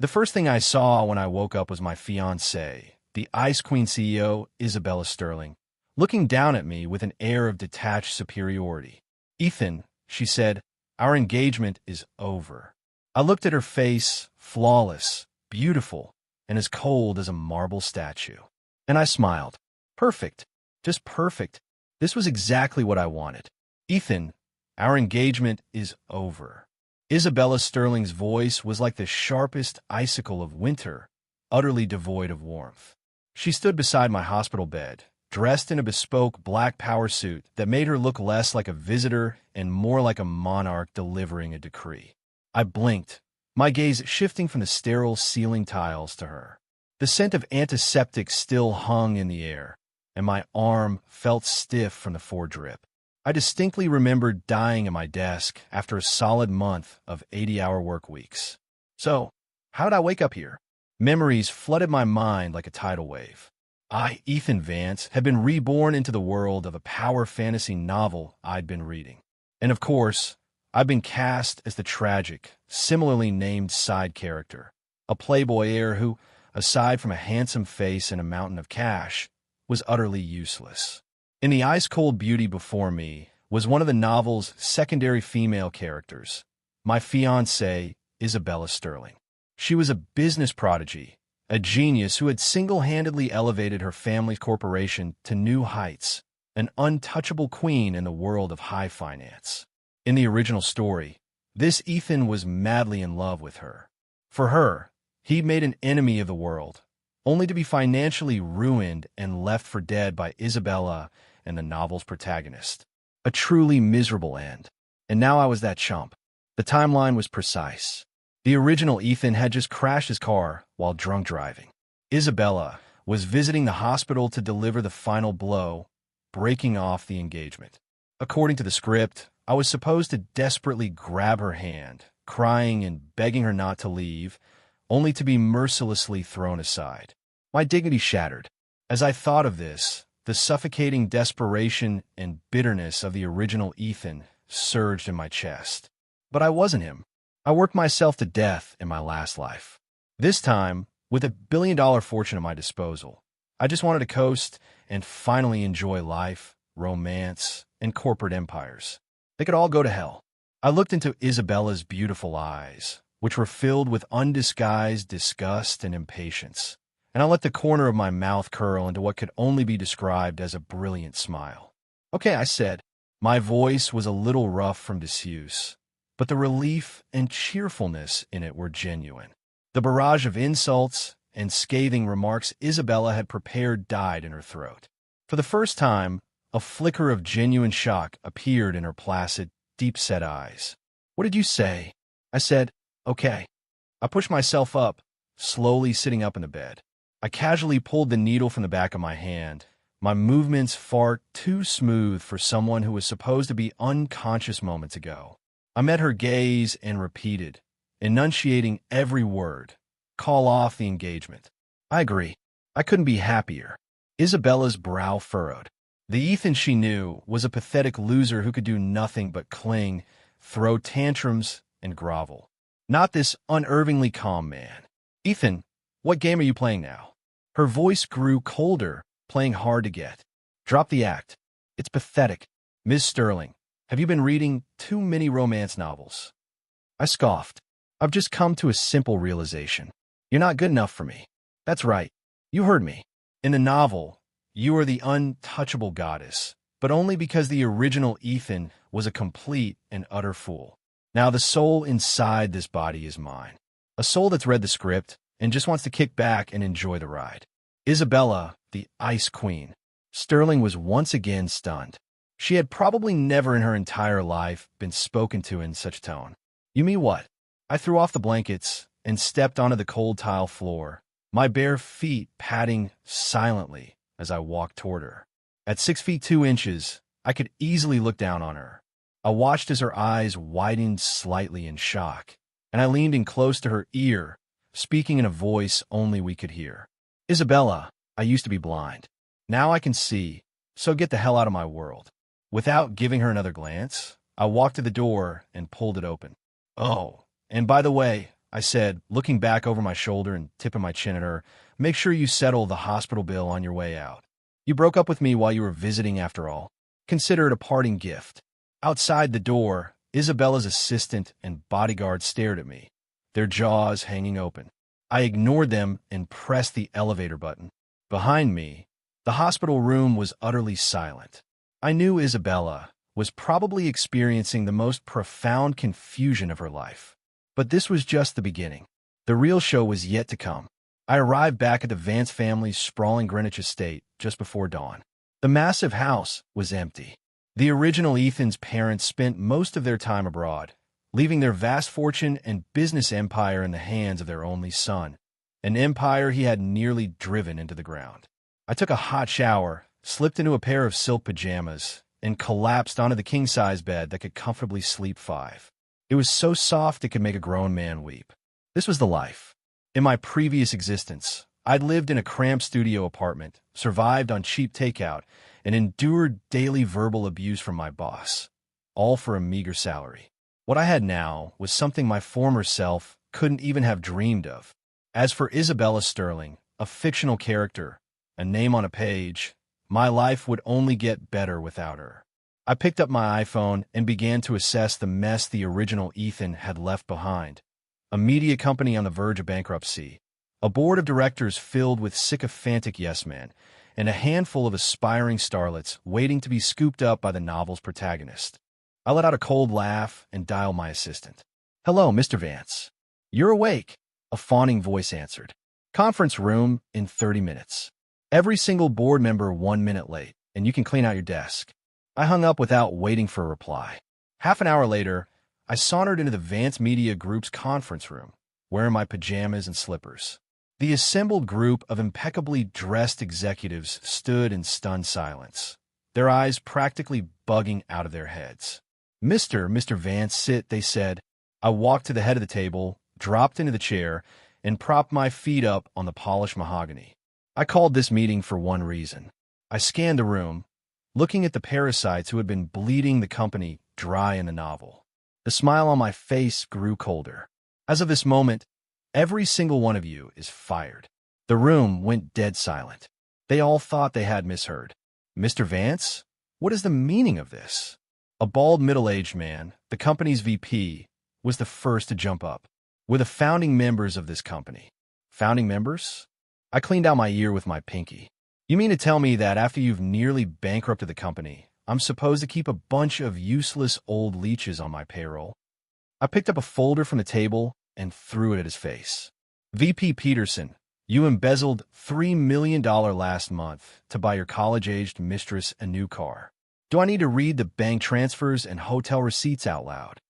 The first thing I saw when I woke up was my fiancée, the Ice Queen CEO, Isabella Sterling, looking down at me with an air of detached superiority. "Ethan," she said, "our engagement is over." I looked at her face, flawless, beautiful, and as cold as a marble statue. And I smiled. Perfect. Just perfect. This was exactly what I wanted. "Ethan, our engagement is over." Isabella Sterling's voice was like the sharpest icicle of winter, utterly devoid of warmth. She stood beside my hospital bed, dressed in a bespoke black power suit that made her look less like a visitor and more like a monarch delivering a decree. I blinked, my gaze shifting from the sterile ceiling tiles to her. The scent of antiseptic still hung in the air, and my arm felt stiff from the foredrip. I distinctly remembered dying at my desk after a solid month of 80-hour work weeks. So, how'd I wake up here? Memories flooded my mind like a tidal wave. I, Ethan Vance, had been reborn into the world of a power fantasy novel I'd been reading. And of course, I'd been cast as the tragic, similarly named side character, a playboy heir who, aside from a handsome face and a mountain of cash, was utterly useless. In the ice-cold beauty before me was one of the novel's secondary female characters, my fiancée, Isabella Sterling. She was a business prodigy, a genius who had single-handedly elevated her family's corporation to new heights, an untouchable queen in the world of high finance. In the original story, this Ethan was madly in love with her. For her, he'd made an enemy of the world, only to be financially ruined and left for dead by Isabella and the novel's protagonist. A truly miserable end. And now I was that chump. The timeline was precise. The original Ethan had just crashed his car while drunk driving. Isabella was visiting the hospital to deliver the final blow, breaking off the engagement. According to the script, I was supposed to desperately grab her hand, crying and begging her not to leave, only to be mercilessly thrown aside. My dignity shattered. As I thought of this, the suffocating desperation and bitterness of the original Ethan surged in my chest. But I wasn't him. I worked myself to death in my last life. This time, with $1 billion fortune at my disposal, I just wanted to coast and finally enjoy life, romance, and corporate empires. They could all go to hell. I looked into Isabella's beautiful eyes, which were filled with undisguised disgust and impatience, and I let the corner of my mouth curl into what could only be described as a brilliant smile. "Okay," I said. My voice was a little rough from disuse, but the relief and cheerfulness in it were genuine. The barrage of insults and scathing remarks Isabella had prepared died in her throat. For the first time, a flicker of genuine shock appeared in her placid, deep-set eyes. "What did you say?" I said, "Okay." I pushed myself up, slowly sitting up in the bed. I casually pulled the needle from the back of my hand, my movements far too smooth for someone who was supposed to be unconscious moments ago. I met her gaze and repeated, enunciating every word, "Call off the engagement." "I agree." I couldn't be happier. Isabella's brow furrowed. The Ethan she knew was a pathetic loser who could do nothing but cling, throw tantrums, and grovel. Not this unervingly calm man. "Ethan, what game are you playing now?" Her voice grew colder, playing hard to get. "Drop the act. It's pathetic. Ms. Sterling, have you been reading too many romance novels?" I scoffed. "I've just come to a simple realization. You're not good enough for me." "That's right. You heard me. In the novel, you are the untouchable goddess, but only because the original Ethan was a complete and utter fool. Now the soul inside this body is mine. A soul that's read the script and just wants to kick back and enjoy the ride." Isabella, the Ice Queen. Sterling was once again stunned. She had probably never in her entire life been spoken to in such tone. "You mean what?" I threw off the blankets and stepped onto the cold tile floor, my bare feet padding silently as I walked toward her. At 6 feet 2 inches, I could easily look down on her. I watched as her eyes widened slightly in shock, and I leaned in close to her ear, speaking in a voice only we could hear. "Isabella, I used to be blind. Now I can see, so get the hell out of my world." Without giving her another glance, I walked to the door and pulled it open. "Oh, and by the way, I said, looking back over my shoulder and tipping my chin at her. Make sure you settle the hospital bill on your way out. You broke up with me while you were visiting after all. Consider it a parting gift. Outside the door, Isabella's assistant and bodyguard stared at me, their jaws hanging open. I ignored them and pressed the elevator button. Behind me, the hospital room was utterly silent. I knew Isabella was probably experiencing the most profound confusion of her life. But this was just the beginning. The real show was yet to come. I arrived back at the Vance family's sprawling Greenwich estate just before dawn. The massive house was empty. The original Ethan's parents spent most of their time abroad, leaving their vast fortune and business empire in the hands of their only son, an empire he had nearly driven into the ground. I took a hot shower, slipped into a pair of silk pajamas, and collapsed onto the king-size bed that could comfortably sleep 5. It was so soft it could make a grown man weep. This was the life. In my previous existence, I'd lived in a cramped studio apartment, survived on cheap takeout, and endured daily verbal abuse from my boss, all for a meager salary. What I had now was something my former self couldn't even have dreamed of. As for Isabella Sterling, a fictional character, a name on a page, my life would only get better without her. I picked up my iPhone and began to assess the mess the original Ethan had left behind. A media company on the verge of bankruptcy, a board of directors filled with sycophantic yes-men, and a handful of aspiring starlets waiting to be scooped up by the novel's protagonist. I let out a cold laugh and dialed my assistant. "Hello, Mr. Vance. You're awake," a fawning voice answered. "Conference room in 30 minutes. Every single board member 1 minute late, and you can clean out your desk." I hung up without waiting for a reply. Half an hour later, I sauntered into the Vance Media Group's conference room, wearing my pajamas and slippers. The assembled group of impeccably dressed executives stood in stunned silence, their eyes practically bugging out of their heads. Mr. Vance, sit," they said. I walked to the head of the table, dropped into the chair, and propped my feet up on the polished mahogany. I called this meeting for one reason. I scanned the room, looking at the parasites who had been bleeding the company dry in the novel. The smile on my face grew colder. As of this moment, every single one of you is fired. The room went dead silent. They all thought they had misheard. "Mr. Vance? What is the meaning of this?" A bald middle-aged man, the company's VP, was the first to jump up. "We're the founding members of this company." "Founding members?" I cleaned out my ear with my pinky. "You mean to tell me that after you've nearly bankrupted the company, I'm supposed to keep a bunch of useless old leeches on my payroll?" I picked up a folder from the table and threw it at his face. "VP Peterson, you embezzled $3 million last month to buy your college-aged mistress a new car. Do I need to read the bank transfers and hotel receipts out loud?"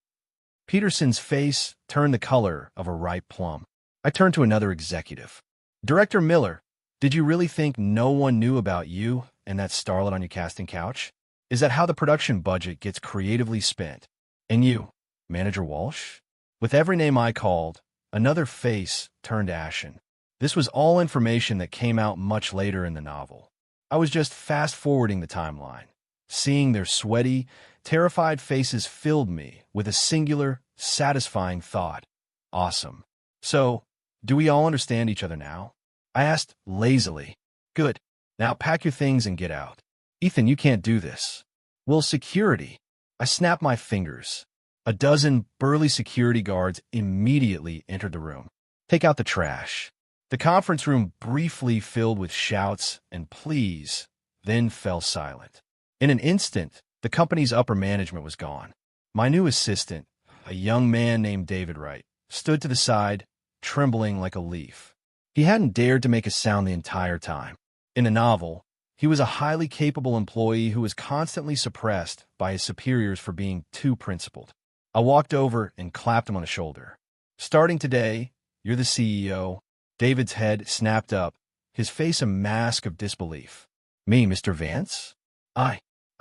Peterson's face turned the color of a ripe plum. I turned to another executive. "Director Miller, did you really think no one knew about you and that starlet on your casting couch? Is that how the production budget gets creatively spent? And you, Manager Walsh?" With every name I called, another face turned ashen. This was all information that came out much later in the novel. I was just fast-forwarding the timeline. Seeing their sweaty, terrified faces filled me with a singular, satisfying thought. Awesome. "So, do we all understand each other now?" I asked lazily. "Good. Now pack your things and get out." "Ethan, you can't do this." "Well, security." I snapped my fingers. A dozen burly security guards immediately entered the room. "Take out the trash." The conference room briefly filled with shouts and pleas, then fell silent. In an instant, the company's upper management was gone. My new assistant, a young man named David Wright, stood to the side, trembling like a leaf. He hadn't dared to make a sound the entire time. In the novel, he was a highly capable employee who was constantly suppressed by his superiors for being too principled. I walked over and clapped him on the shoulder. "Starting today, you're the CEO." David's head snapped up, his face a mask of disbelief. "Me, Mr. Vance? I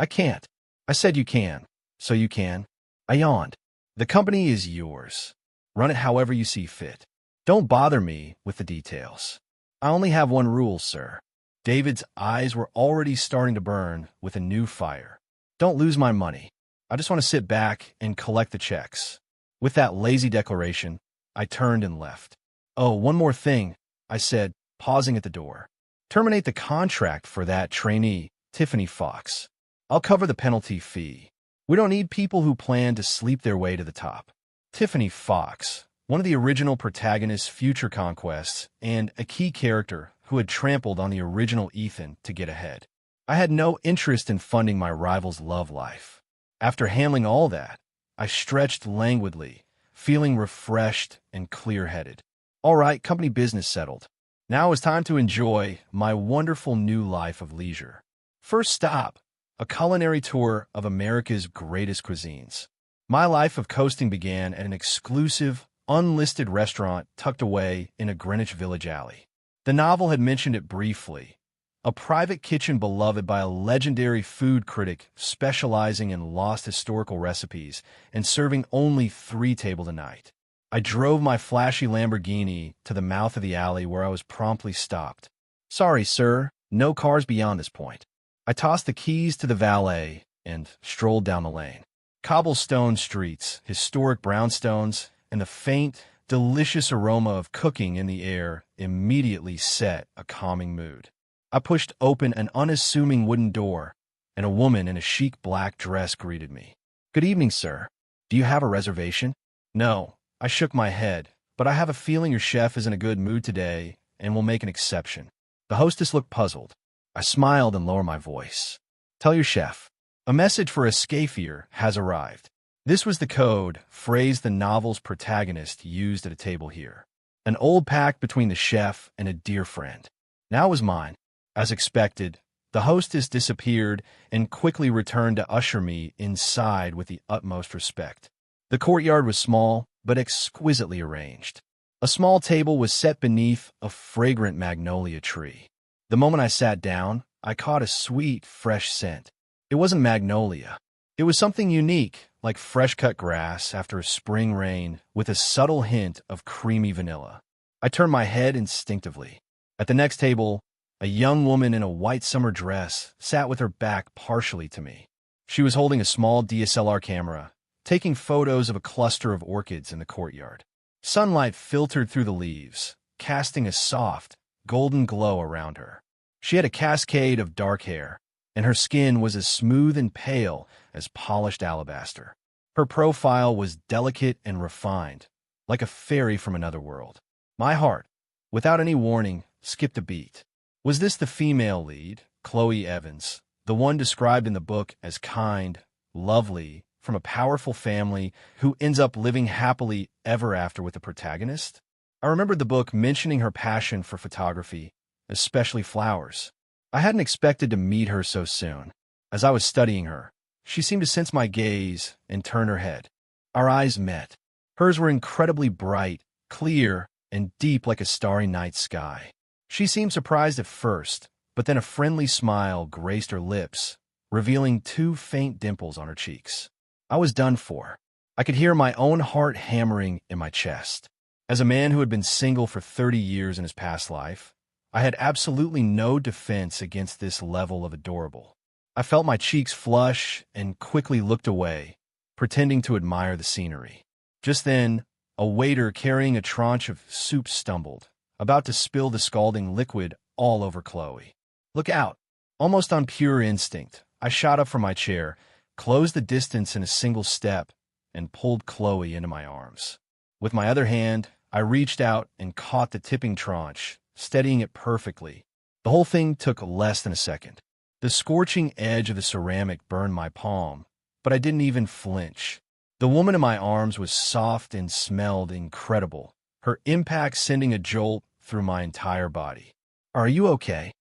can't." "I said you can, so you can." I yawned. "The company is yours. Run it however you see fit. Don't bother me with the details. I only have one rule, sir." David's eyes were already starting to burn with a new fire. "Don't lose my money. I just want to sit back and collect the checks." With that lazy declaration, I turned and left. "Oh, one more thing," I said, pausing at the door. "Terminate the contract for that trainee, Tiffany Fox. I'll cover the penalty fee. We don't need people who plan to sleep their way to the top." Tiffany Fox, one of the original protagonist's future conquests and a key character who had trampled on the original Ethan to get ahead. I had no interest in funding my rival's love life. After handling all that, I stretched languidly, feeling refreshed and clear-headed. All right, company business settled. Now it was time to enjoy my wonderful new life of leisure. First stop, a culinary tour of America's greatest cuisines. My life of coasting began at an exclusive, unlisted restaurant tucked away in a Greenwich Village alley. The novel had mentioned it briefly. A private kitchen beloved by a legendary food critic specializing in lost historical recipes and serving only 3 tables a night. I drove my flashy Lamborghini to the mouth of the alley where I was promptly stopped. "Sorry, sir, no cars beyond this point." I tossed the keys to the valet and strolled down the lane. Cobblestone streets, historic brownstones, and the faint, delicious aroma of cooking in the air immediately set a calming mood. I pushed open an unassuming wooden door, and a woman in a chic black dress greeted me. "Good evening, sir. Do you have a reservation?" "No." I shook my head, "but I have a feeling your chef is in a good mood today and will make an exception." The hostess looked puzzled. I smiled and lowered my voice. "Tell your chef. A message for a Scafier has arrived." This was the code phrase the novel's protagonist used at a table here. An old pact between the chef and a dear friend. Now it was mine. As expected, the hostess disappeared and quickly returned to usher me inside with the utmost respect. The courtyard was small, but exquisitely arranged. A small table was set beneath a fragrant magnolia tree. The moment I sat down, I caught a sweet, fresh scent. It wasn't magnolia. It was something unique, like fresh-cut grass after a spring rain, with a subtle hint of creamy vanilla. I turned my head instinctively. At the next table, a young woman in a white summer dress sat with her back partially to me. She was holding a small DSLR camera, taking photos of a cluster of orchids in the courtyard. Sunlight filtered through the leaves, casting a soft, golden glow around her. She had a cascade of dark hair, and her skin was as smooth and pale as polished alabaster. Her profile was delicate and refined, like a fairy from another world. My heart, without any warning, skipped a beat. Was this the female lead, Chloe Evans, the one described in the book as kind, lovely, from a powerful family who ends up living happily ever after with the protagonist? I remembered the book mentioning her passion for photography, especially flowers. I hadn't expected to meet her so soon. As I was studying her, she seemed to sense my gaze and turn her head. Our eyes met. Hers were incredibly bright, clear, and deep like a starry night sky. She seemed surprised at first, but then a friendly smile graced her lips, revealing 2 faint dimples on her cheeks. I was done for. I could hear my own heart hammering in my chest. As a man who had been single for 30 years in his past life, I had absolutely no defense against this level of adorable. I felt my cheeks flush and quickly looked away, pretending to admire the scenery. Just then, a waiter carrying a tranche of soup stumbled, about to spill the scalding liquid all over Chloe. "Look out!" Almost on pure instinct, I shot up from my chair, closed the distance in a single step, and pulled Chloe into my arms. With my other hand, I reached out and caught the tipping tranche, steadying it perfectly. The whole thing took less than a second. The scorching edge of the ceramic burned my palm, but I didn't even flinch. The woman in my arms was soft and smelled incredible, her impact sending a jolt through my entire body. "Are you okay?"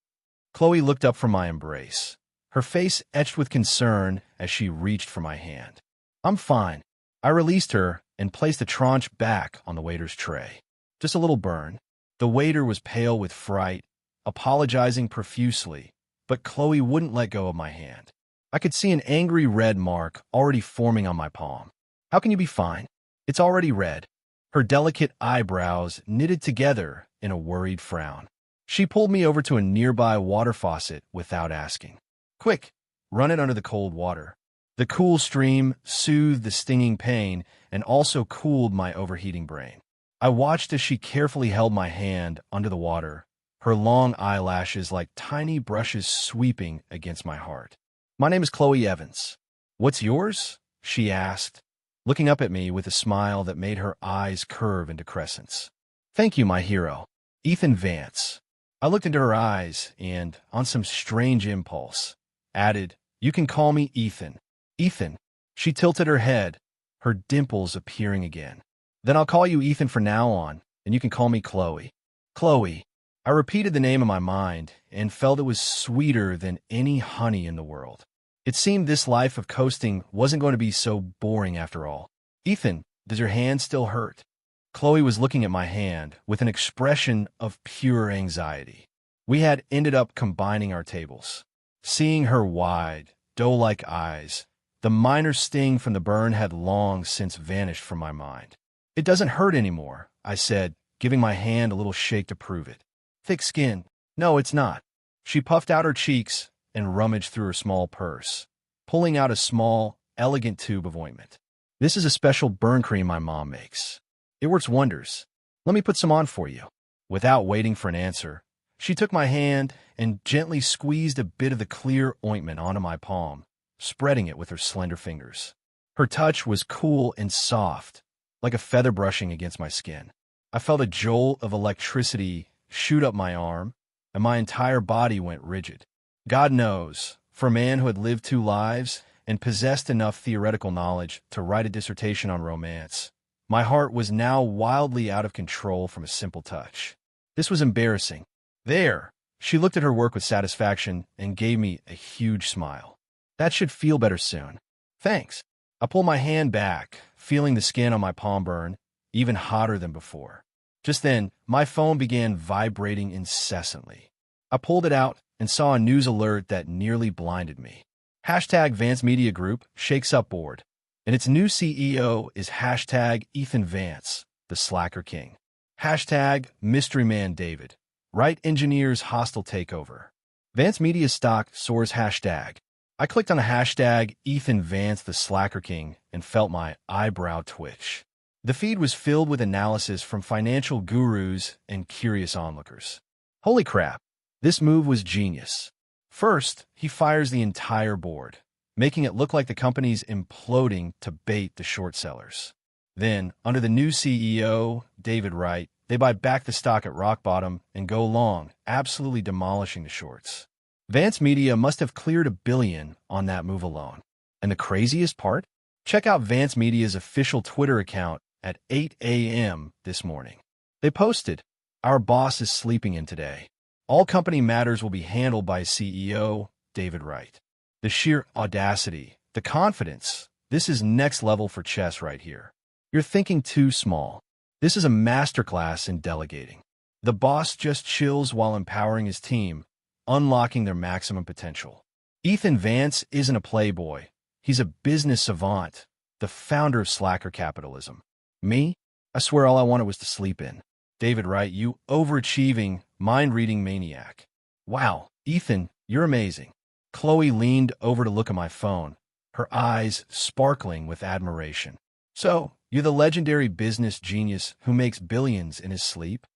Chloe looked up from my embrace, her face etched with concern as she reached for my hand. "I'm fine." I released her and placed the tranche back on the waiter's tray. "Just a little burn." The waiter was pale with fright, apologizing profusely, but Chloe wouldn't let go of my hand. I could see an angry red mark already forming on my palm. "How can you be fine? It's already red." Her delicate eyebrows knitted together in a worried frown. She pulled me over to a nearby water faucet without asking. "Quick, run it under the cold water." The cool stream soothed the stinging pain and also cooled my overheating brain. I watched as she carefully held my hand under the water, her long eyelashes like tiny brushes sweeping against my heart. "My name is Chloe Evans. What's yours?" she asked, looking up at me with a smile that made her eyes curve into crescents. "Thank you, my hero. Ethan Vance." I looked into her eyes and, on some strange impulse, added, "You can call me Ethan." "Ethan." She tilted her head, her dimples appearing again. "Then I'll call you Ethan from now on, and you can call me Chloe." "Chloe." I repeated the name in my mind and felt it was sweeter than any honey in the world. It seemed this life of coasting wasn't going to be so boring after all. "Ethan, does your hand still hurt?" Chloe was looking at my hand with an expression of pure anxiety. We had ended up combining our tables. Seeing her wide, doe-like eyes, the minor sting from the burn had long since vanished from my mind. "It doesn't hurt anymore," I said, giving my hand a little shake to prove it. "Thick skin." "No, it's not." She puffed out her cheeks and rummaged through her small purse, pulling out a small, elegant tube of ointment. "This is a special burn cream my mom makes. It works wonders. Let me put some on for you." Without waiting for an answer, she took my hand and gently squeezed a bit of the clear ointment onto my palm, spreading it with her slender fingers. Her touch was cool and soft, like a feather brushing against my skin. I felt a jolt of electricity shoot up my arm, and my entire body went rigid. God knows, for a man who had lived 2 lives and possessed enough theoretical knowledge to write a dissertation on romance, my heart was now wildly out of control from a simple touch. This was embarrassing. "There!" She looked at her work with satisfaction and gave me a huge smile. "That should feel better soon." "Thanks." I pulled my hand back, feeling the skin on my palm burn, even hotter than before. Just then, my phone began vibrating incessantly. I pulled it out and saw a news alert that nearly blinded me. Hashtag Vance Media Group shakes up board, and its new CEO is hashtag Ethan Vance, the slacker king. Hashtag Mystery Man David, Wright Engineers hostile takeover. Vance Media stock soars hashtag. I clicked on the hashtag Ethan Vance, the slacker king, and felt my eyebrow twitch. The feed was filled with analysis from financial gurus and curious onlookers. Holy crap, this move was genius. First, he fires the entire board, making it look like the company's imploding to bait the short sellers. Then, under the new CEO, David Wright, they buy back the stock at rock bottom and go long, absolutely demolishing the shorts. Vance Media must have cleared $1 billion on that move alone. And the craziest part? Check out Vance Media's official Twitter account at 8 a.m. this morning. They posted, "Our boss is sleeping in today. All company matters will be handled by CEO David Wright." The sheer audacity, the confidence, this is next level for chess right here. You're thinking too small. This is a masterclass in delegating. The boss just chills while empowering his team, unlocking their maximum potential. Ethan Vance isn't a playboy. He's a business savant, the founder of slacker capitalism. Me? I swear all I wanted was to sleep in. David Wright, you overachieving, mind-reading maniac. Wow, Ethan, you're amazing. Chloe leaned over to look at my phone, her eyes sparkling with admiration. "So, you're the legendary business genius who makes billions in his sleep?"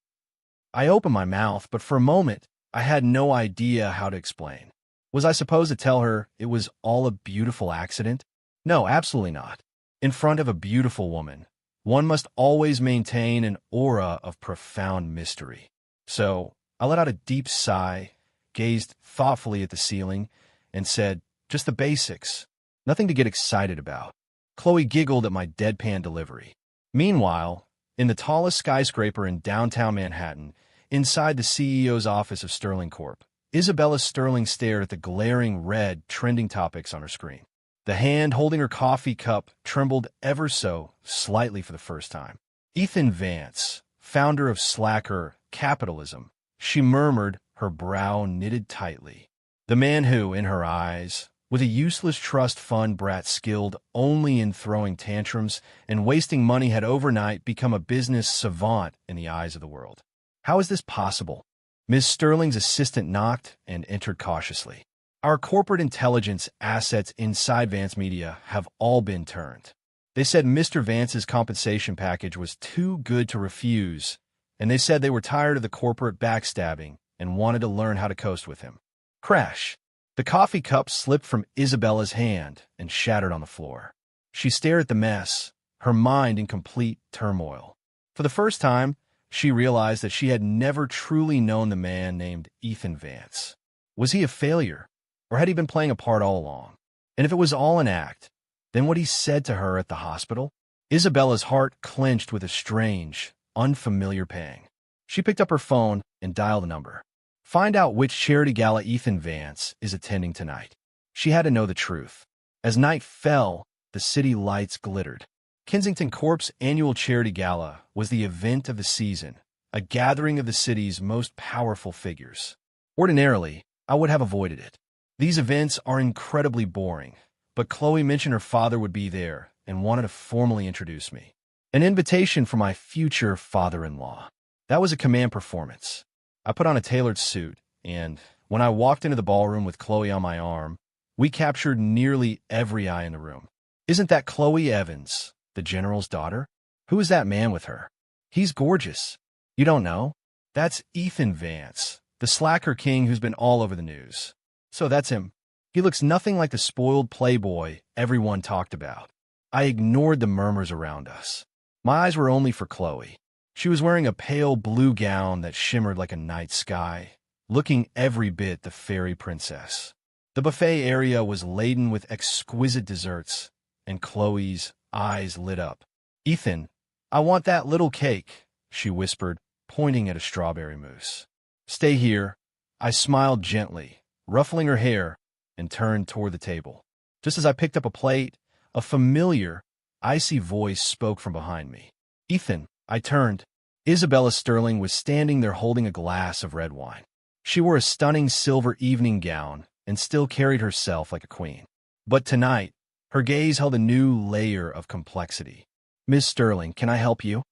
I opened my mouth, but for a moment, I had no idea how to explain. Was I supposed to tell her it was all a beautiful accident? No, absolutely not. In front of a beautiful woman, one must always maintain an aura of profound mystery. So, I let out a deep sigh, gazed thoughtfully at the ceiling, and said, "Just the basics. Nothing to get excited about." Chloe giggled at my deadpan delivery. Meanwhile, in the tallest skyscraper in downtown Manhattan, inside the CEO's office of Sterling Corp., Isabella Sterling stared at the glaring red trending topics on her screen. The hand holding her coffee cup trembled ever so slightly for the first time. "Ethan Vance, founder of slacker capitalism," she murmured, her brow knitted tightly. The man who, in her eyes, was a useless trust fund brat skilled only in throwing tantrums and wasting money, had overnight become a business savant in the eyes of the world. How is this possible? Ms. Sterling's assistant knocked and entered cautiously. "Our corporate intelligence assets inside Vance Media have all been turned." They said Mr. Vance's compensation package was too good to refuse, and they said they were tired of the corporate backstabbing and wanted to learn how to coast with him. Crash! The coffee cup slipped from Isabella's hand and shattered on the floor. She stared at the mess, her mind in complete turmoil. For the first time, she realized that she had never truly known the man named Ethan Vance. Was he a failure, or had he been playing a part all along? And if it was all an act, then what he said to her at the hospital? Isabella's heart clenched with a strange, unfamiliar pang. She picked up her phone and dialed a number. Find out which charity gala Ethan Vance is attending tonight. She had to know the truth. As night fell, the city lights glittered. Kensington Corp's annual charity gala was the event of the season, a gathering of the city's most powerful figures. Ordinarily, I would have avoided it. These events are incredibly boring, but Chloe mentioned her father would be there and wanted to formally introduce me. An invitation for my future father-in-law. That was a command performance. I put on a tailored suit, and when I walked into the ballroom with Chloe on my arm, we captured nearly every eye in the room. Isn't that Chloe Evans, the general's daughter? Who is that man with her? He's gorgeous. You don't know? That's Ethan Vance, the slacker king who's been all over the news. So that's him. He looks nothing like the spoiled playboy everyone talked about. I ignored the murmurs around us. My eyes were only for Chloe. She was wearing a pale blue gown that shimmered like a night sky, looking every bit the fairy princess. The buffet area was laden with exquisite desserts, and Chloe's eyes lit up. Ethan, I want that little cake, she whispered, pointing at a strawberry mousse. Stay here. I smiled gently, ruffling her hair, and turned toward the table. Just as I picked up a plate, a familiar, icy voice spoke from behind me. Ethan, I turned. Isabella Sterling was standing there holding a glass of red wine. She wore a stunning silver evening gown and still carried herself like a queen. But tonight, her gaze held a new layer of complexity. Miss Sterling, can I help you?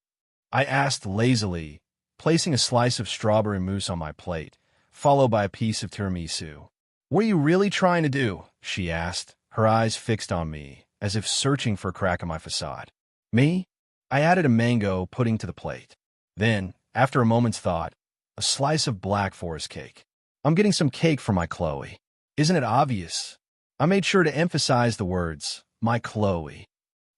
I asked lazily, placing a slice of strawberry mousse on my plate, followed by a piece of tiramisu. What are you really trying to do? She asked, her eyes fixed on me, as if searching for a crack in my facade. Me? I added a mango pudding to the plate. Then, after a moment's thought, a slice of Black Forest cake. I'm getting some cake for my Chloe. Isn't it obvious? I made sure to emphasize the words, my Chloe.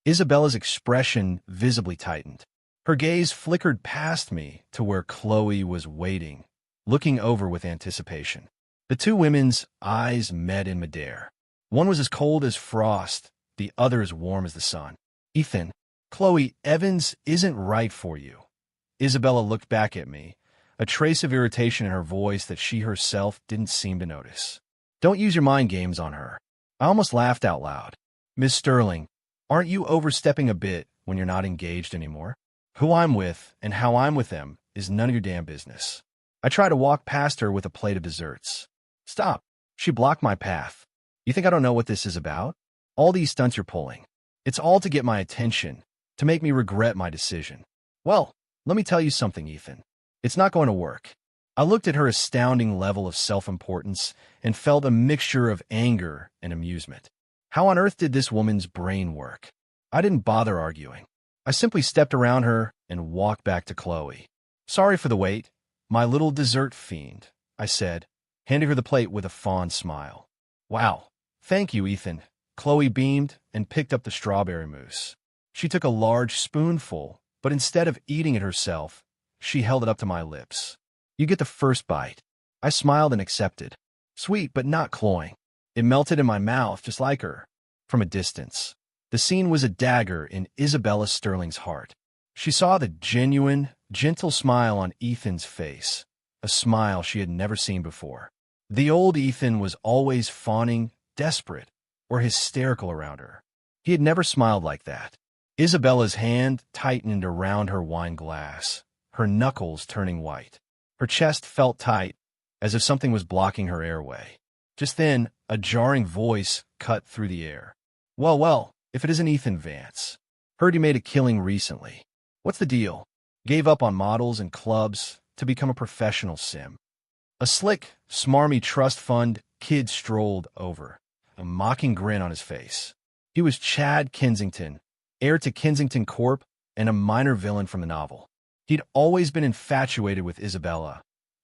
Isabella's expression visibly tightened. Her gaze flickered past me to where Chloe was waiting, looking over with anticipation. The two women's eyes met in midair. One was as cold as frost, the other as warm as the sun. Ethan, Chloe Evans isn't right for you. Isabella looked back at me, a trace of irritation in her voice that she herself didn't seem to notice. Don't use your mind games on her. I almost laughed out loud. Miss Sterling, aren't you overstepping a bit when you're not engaged anymore? Who I'm with and how I'm with them is none of your damn business. I tried to walk past her with a plate of desserts. Stop. She blocked my path. You think I don't know what this is about? All these stunts you're pulling. It's all to get my attention, to make me regret my decision. Well, let me tell you something, Ethan. It's not going to work. I looked at her astounding level of self-importance and felt a mixture of anger and amusement. How on earth did this woman's brain work? I didn't bother arguing. I simply stepped around her and walked back to Chloe. Sorry for the wait, my little dessert fiend, I said, handing her the plate with a fond smile. Wow, thank you, Ethan. Chloe beamed and picked up the strawberry mousse. She took a large spoonful, but instead of eating it herself, she held it up to my lips. You get the first bite. I smiled and accepted. Sweet, but not cloying. It melted in my mouth just like her. From a distance, the scene was a dagger in Isabella Sterling's heart. She saw the genuine, gentle smile on Ethan's face, a smile she had never seen before. The old Ethan was always fawning, desperate, or hysterical around her. He had never smiled like that. Isabella's hand tightened around her wine glass, her knuckles turning white. Her chest felt tight, as if something was blocking her airway. Just then, a jarring voice cut through the air. Well, if it isn't Ethan Vance. Heard you made a killing recently. What's the deal? Gave up on models and clubs to become a professional sim. A slick, smarmy trust fund kid strolled over, a mocking grin on his face. He was Chad Kensington, heir to Kensington Corp and a minor villain from the novel. He'd always been infatuated with Isabella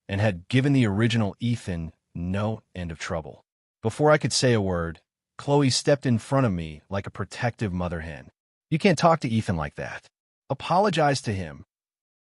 and had given the original Ethan no end of trouble. Before I could say a word, Chloe stepped in front of me like a protective mother hen. "You can't talk to Ethan like that. Apologize to him."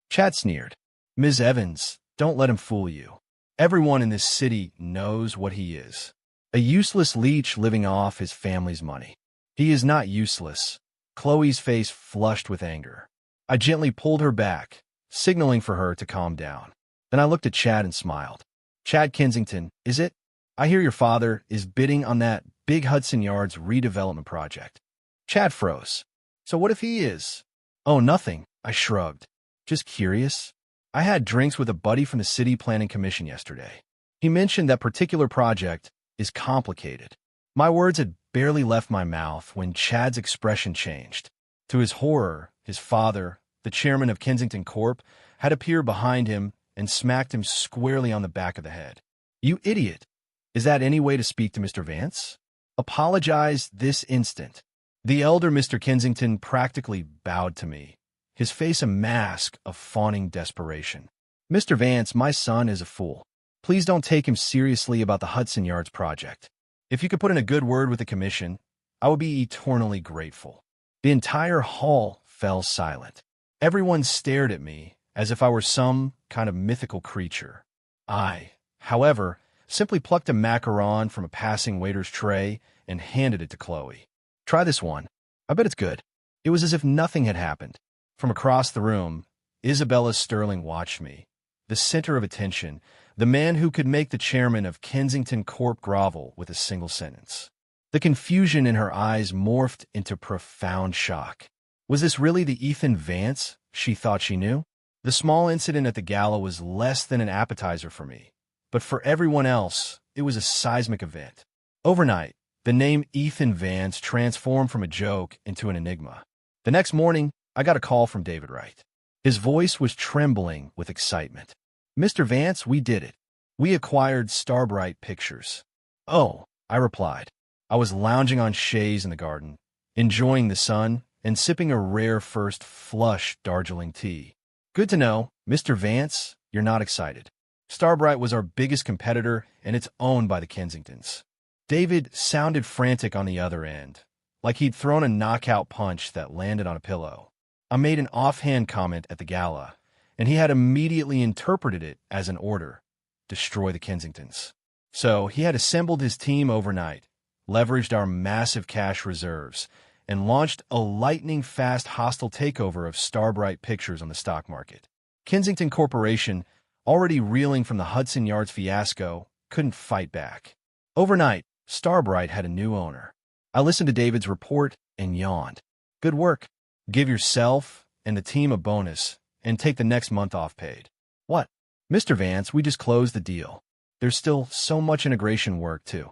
Chad sneered. "Ms. Evans, don't let him fool you. Everyone in this city knows what he is. A useless leech living off his family's money." "He is not useless." Chloe's face flushed with anger. I gently pulled her back, signaling for her to calm down. Then I looked at Chad and smiled. "Chad Kensington, is it? I hear your father is bidding on that big Hudson Yards redevelopment project." Chad froze. "So what if he is?" "Oh, nothing," I shrugged. "Just curious. I had drinks with a buddy from the City Planning Commission yesterday. He mentioned that particular project is complicated." My words had barely left my mouth when Chad's expression changed. To his horror, his father, the chairman of Kensington Corp, had appeared behind him and smacked him squarely on the back of the head. "You idiot! Is that any way to speak to Mr. Vance? Apologize this instant." The elder Mr. Kensington practically bowed to me, his face a mask of fawning desperation. "Mr. Vance, my son is a fool. Please don't take him seriously about the Hudson Yards project. If you could put in a good word with the commission, I would be eternally grateful." The entire hall fell silent. Everyone stared at me as if I were some kind of mythical creature. I, however, simply plucked a macaron from a passing waiter's tray and handed it to Chloe. "Try this one. I bet it's good." It was as if nothing had happened. From across the room, Isabella Sterling watched me, the center of attention, the man who could make the chairman of Kensington Corp grovel with a single sentence. The confusion in her eyes morphed into profound shock. Was this really the Ethan Vance she thought she knew? The small incident at the gala was less than an appetizer for me, but for everyone else, it was a seismic event. Overnight, the name Ethan Vance transformed from a joke into an enigma. The next morning, I got a call from David Wright. His voice was trembling with excitement. "Mr. Vance, we did it. We acquired Starbright Pictures." "Oh," I replied. I was lounging on chaise in the garden, enjoying the sun and sipping a rare first flush Darjeeling tea. "Good to know, Mr. Vance, you're not excited. Starbright was our biggest competitor, and it's owned by the Kensingtons." David sounded frantic on the other end, like he'd thrown a knockout punch that landed on a pillow. I made an offhand comment at the gala, and he had immediately interpreted it as an order: destroy the Kensingtons. So he had assembled his team overnight, leveraged our massive cash reserves, and launched a lightning-fast hostile takeover of Starbright Pictures on the stock market. Kensington Corporation, already reeling from the Hudson Yards fiasco, couldn't fight back. Overnight, Starbright had a new owner. I listened to David's report and yawned. "Good work. Give yourself and the team a bonus and take the next month off paid." "What?" "Mr. Vance, we just closed the deal. There's still so much integration work, too."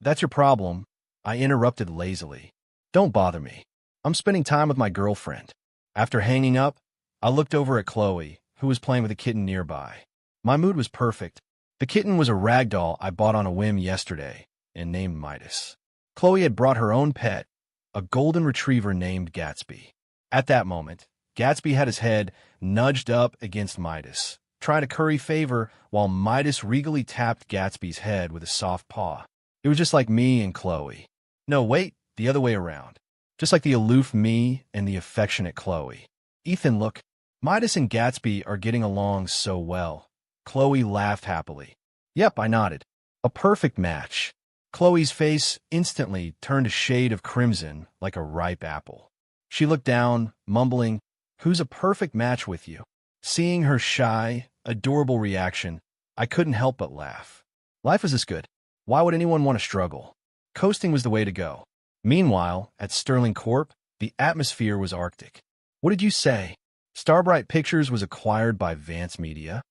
"That's your problem," I interrupted lazily. "Don't bother me. I'm spending time with my girlfriend." After hanging up, I looked over at Chloe, who was playing with a kitten nearby. My mood was perfect. The kitten was a rag doll I bought on a whim yesterday and named Midas. Chloe had brought her own pet, a golden retriever named Gatsby. At that moment, Gatsby had his head nudged up against Midas, trying to curry favor while Midas regally tapped Gatsby's head with a soft paw. It was just like me and Chloe. No, wait, the other way around. Just like the aloof me and the affectionate Chloe. "Ethan, look, Midas and Gatsby are getting along so well." Chloe laughed happily. "Yep," I nodded. "A perfect match." Chloe's face instantly turned a shade of crimson like a ripe apple. She looked down, mumbling, "Who's a perfect match with you?" Seeing her shy, adorable reaction, I couldn't help but laugh. Life was this good. Why would anyone want to struggle? Coasting was the way to go. Meanwhile, at Sterling Corp, the atmosphere was arctic. "What did you say? Starbright Pictures was acquired by Vance Media?"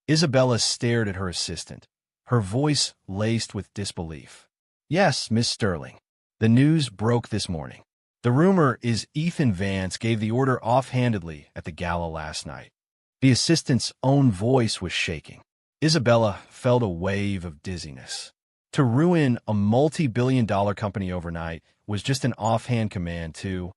Isabella stared at her assistant, her voice laced with disbelief. "Yes, Miss Sterling. The news broke this morning. The rumor is Ethan Vance gave the order offhandedly at the gala last night." The assistant's own voice was shaking. Isabella felt a wave of dizziness. To ruin a multi-billion-dollar company overnight was just an offhand command to